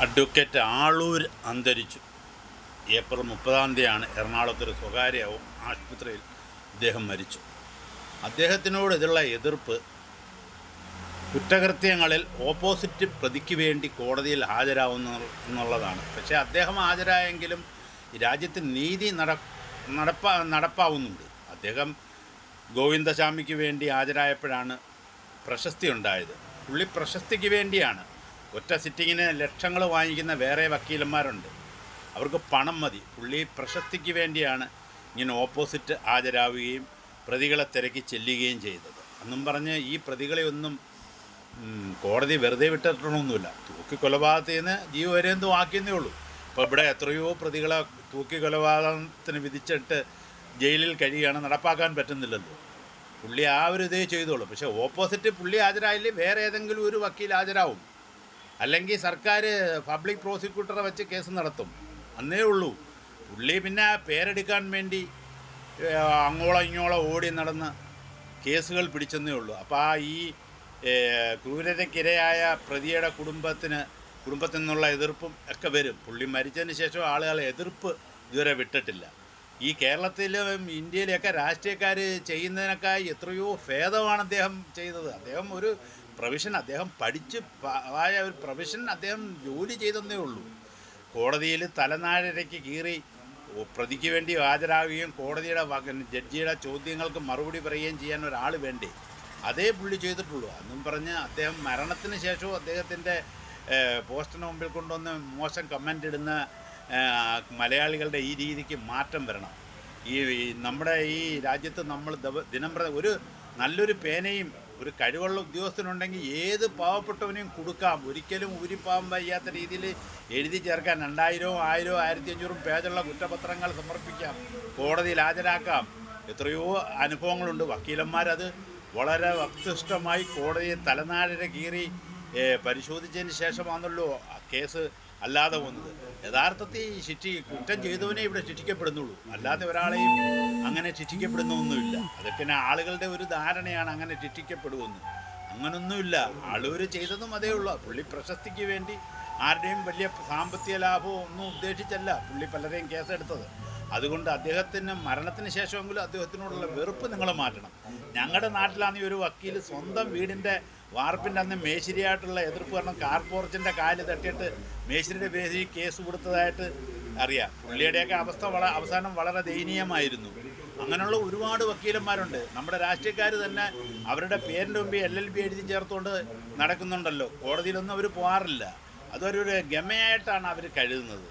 Advocate Aloor അന്തരിച്ചു. April 30-ാം തീയതിയാണ് എറണാകുളത്തൊരു സ്വകാര്യ ആശുപത്രിയിൽ അദ്ദേഹം മരിച്ചു. അദ്ദേഹത്തിനോട് ഇതിലുള്ള എതിർപ്പ് കുറ്റകൃത്യങ്ങളിൽ ഓപ്പോസിറ്റ് പ്രതിക്ക് വേണ്ടി കോടതിയിൽ എന്നുള്ളതാണ്. പക്ഷേ അദ്ദേഹം ഹാജരായെങ്കിലും രാജ്യത്ത് നീതി നടപ്പാവുന്നുണ്ട്. അദ്ദേഹം ഗോവിന്ദസ്വാമിക്ക് വേണ്ടി ഹാജരായപ്പോഴാണ് പ്രശസ്തി ഉണ്ടായത്. പുള്ളി പ്രശസ്തിക്ക് വേണ്ടിയാണ്. ഒറ്റ സിറ്റിങ്ങിന് ലക്ഷങ്ങൾ വാങ്ങിക്കുന്ന വേറെ വക്കീലന്മാരുണ്ട്, അവർക്ക് പണം മതി. പുള്ളി പ്രശസ്തിക്ക് വേണ്ടിയാണ് ഇങ്ങനെ ഓപ്പോസിറ്റ് ഹാജരാവുകയും പ്രതികളെ തിരക്കി ചെല്ലുകയും ചെയ്തത്. എന്നും പറഞ്ഞ് ഈ പ്രതികളെ ഒന്നും കോടതി വെറുതെ വിട്ടിട്ടൊന്നുമില്ല. തൂക്കിക്കൊലപാതകത്തിൽ നിന്ന് ജീവപര്യന്തം ആക്കിയെന്നേ ഉള്ളൂ. ഇപ്പോൾ ഇവിടെ എത്രയോ പ്രതികളെ തൂക്കിക്കൊലപാതകത്തിന് വിധിച്ചിട്ട് ജയിലിൽ കഴിയുകയാണ്, നടപ്പാക്കാൻ പറ്റുന്നില്ലല്ലോ. പുള്ളി ആ ഒരു ഇതേ ചെയ്തോളൂ. പക്ഷേ ഓപ്പോസിറ്റ് പുള്ളി ഹാജരായില്ലേ വേറെ ഏതെങ്കിലും ഒരു വക്കീൽ ഹാജരാവും, അല്ലെങ്കിൽ സർക്കാർ പബ്ലിക് പ്രോസിക്യൂട്ടറെ വെച്ച് കേസ് നടത്തും, അന്നേ ഉള്ളൂ. പുള്ളി പിന്നെ പേരെടുക്കാൻ വേണ്ടി അങ്ങോളം ഇങ്ങോളം ഓടി നടന്ന് കേസുകൾ പിടിച്ചെന്നേ ഉള്ളൂ. അപ്പോൾ ഈ ക്രൂരതയ്ക്കിരയായ പ്രതിയുടെ കുടുംബത്തിൽ നിന്നുള്ള എതിർപ്പും ഒക്കെ വരും. പുള്ളി മരിച്ചതിന് ശേഷം ആളുകളെ എതിർപ്പ് ഇതുവരെ വിട്ടിട്ടില്ല. ഈ കേരളത്തിലും ഇന്ത്യയിലൊക്കെ രാഷ്ട്രീയക്കാർ ചെയ്യുന്നതിനേക്കാൾ എത്രയോ ഭേദമാണ് അദ്ദേഹം ചെയ്തത്. അദ്ദേഹം ഒരു പ്രൊഫഷൻ, അദ്ദേഹം പഠിച്ച് ആയ ഒരു പ്രൊഫഷൻ അദ്ദേഹം ജോലി ചെയ്തെന്നേ ഉള്ളൂ. കോടതിയിൽ തലനാരിഴയ്ക്ക് കീറി പ്രതിക്ക് വേണ്ടി ഹാജരാകുകയും കോടതിയുടെ ജഡ്ജിയുടെ ചോദ്യങ്ങൾക്ക് മറുപടി പറയുകയും ചെയ്യാൻ ഒരാൾ വേണ്ടേ, അതേ പുള്ളി ചെയ്തിട്ടുള്ളൂ. അന്നും പറഞ്ഞ് അദ്ദേഹം മരണത്തിന് ശേഷവും അദ്ദേഹത്തിൻ്റെ പോസ്റ്റിന് മുമ്പിൽ കൊണ്ടുവന്ന് മോശം കമൻ്റ് ഇടുന്ന മലയാളികളുടെ ഈ രീതിക്ക് മാറ്റം വരണം. നമ്മുടെ ഈ രാജ്യത്ത് നമ്മൾ ദിനംപ്രതി ഒരു നല്ലൊരു പേനയും ഒരു കഴിവുള്ള ഉദ്യോഗസ്ഥനുണ്ടെങ്കിൽ ഏത് പാവപ്പെട്ടവനെയും കൊടുക്കാം. ഒരിക്കലും ഊരിപ്പാവം വയ്യാത്ത രീതിയിൽ എഴുതി ചേർക്കാൻ 2000, 1000, 1500 പേജുള്ള കുറ്റപത്രങ്ങൾ സമർപ്പിക്കാം, കോടതിയിൽ ഹാജരാക്കാം. എത്രയോ അനുഭവങ്ങളുണ്ട്. വക്കീലന്മാരത് വളരെ വസ്തുനിഷ്ഠമായി കോടതിയെ തലനാരിഴ കീറി പരിശോധിച്ചതിന് ശേഷമാണല്ലോ കേസ് അല്ലാതെ വന്നത്. യഥാർത്ഥത്തിൽ കുറ്റം ചെയ്തവനെ ഇവിടെ ശിക്ഷിക്കപ്പെടുന്നുള്ളൂ, അല്ലാതെ ഒരാളെയും അങ്ങനെ ശിക്ഷിക്കപ്പെടുന്നൊന്നുമില്ല. അതൊക്കെ ആളുകളുടെ ഒരു ധാരണയാണ് അങ്ങനെ ശിക്ഷിക്കപ്പെടുമെന്ന്. അങ്ങനൊന്നുമില്ല. ആളൂർ ചെയ്തതും അതേ ഉള്ളൂ. പുള്ളി പ്രശസ്തിക്ക് വേണ്ടി ആരുടെയും വലിയ സാമ്പത്തിക ലാഭമോ ഒന്നും ഉദ്ദേശിച്ചല്ല പുള്ളി പലരെയും കേസെടുത്തത്. അതുകൊണ്ട് അദ്ദേഹത്തിന് മരണത്തിന് ശേഷമെങ്കിലും അദ്ദേഹത്തിനോടുള്ള വെറുപ്പ് നിങ്ങൾ മാറ്റണം. ഞങ്ങളുടെ നാട്ടിലാണെങ്കിൽ ഒരു വക്കീൽ സ്വന്തം വീടിൻ്റെ വാർപ്പിൻ്റെ അന്ന് മേശിരിയായിട്ടുള്ള എതിർപ്പ് കാരണം കാർപോറേഷൻ്റെ കാല് തട്ടിയിട്ട് മേശിരിയുടെ പേരിൽ കേസ് കൊടുത്തതായിട്ട് അറിയാം. പുള്ളിയുടെയൊക്കെ അവസ്ഥ അവസാനം വളരെ ദയനീയമായിരുന്നു. അങ്ങനെയുള്ള ഒരുപാട് വക്കീലന്മാരുണ്ട്. നമ്മുടെ രാഷ്ട്രീയക്കാർ തന്നെ അവരുടെ പേരിൻ്റെ മുമ്പ് LLB എഴുതി ചേർത്തുകൊണ്ട് നടക്കുന്നുണ്ടല്ലോ. കോടതിയിലൊന്നും അവർ പോകാറില്ല. അതൊരു ഗമയായിട്ടാണ് അവർ കരുതുന്നത്.